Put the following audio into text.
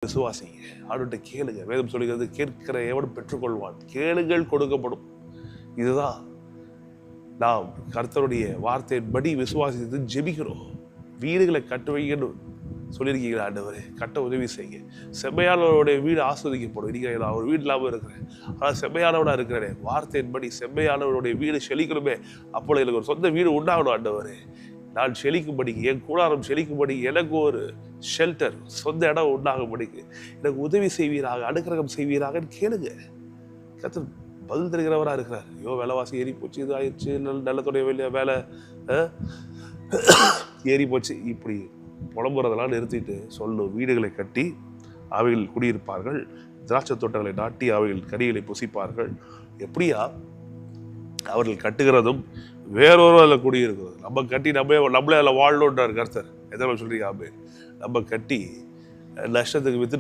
விசுவாசிங்க, ஆண்டவர்கிட்ட கேளுங்க. வேதம் சொல்லுகிறது, கேட்கிற எவனும் பெற்றுக்கொள்வான், கேளுங்கள் கொடுக்கப்படும். இதுதான் நாம் கர்த்தருடைய வார்த்தையின்படி விசுவாசித்து ஜெபிக்கிறோம். வீடுகளை கட்டு வைக்கணும் சொல்லியிருக்கீங்களா ஆண்டவரே, கட்ட உதவி செய்யுங்க. செம்மையானவருடைய வீடு ஆஸ்வதிக்கப்படும். இன்னைக்கு நான் ஒரு வீடு இல்லாமல் இருக்கிறேன், ஆனால் செம்மையானவனாக இருக்கிறேன். வார்த்தையின்படி செம்மையானவருடைய வீடு செழிக்கணுமே, அப்பொழுது எனக்கு ஒரு சொந்த வீடு உண்டாகணும் ஆண்டவரே. நான் செழிக்கும்படிக்கு, என் கூடாரம் செழிக்கும்படி, எனக்கு ஒரு ஷெல்டர், சொந்த இடம் உண்டாகும்படிக்கு எனக்கு உதவி செய்வீராக, அனுக்கிரகம் செய்வீராகன்னு கேளுங்க. கர்த்தர் பதில் தருகிறவராக இருக்கிறார். ஐயோ விலைவாசி ஏறி போச்சு, இது ஆயிடுச்சு, நல்லத்துடைய வேலை ஏறி போச்சு, இப்படி புலம்புறதெல்லாம் நிறுத்திட்டு சொல்லும், வீடுகளை கட்டி அவைகள் குடியிருப்பார்கள், திராட்சை தோட்டங்களை நாட்டி அவைகள் கனிகளை புசிப்பார்கள். எப்படியா? அவர்கள் கட்டுகிறதும் வேறொரு அதில் குடியிருக்கிறது. நம்ம கட்டி நம்மளே அதில் வாழணுன்றார் கர்த்தர். எதனால் சொல்றீங்க? நம்ம கட்டி நஷ்டத்துக்கு வித்து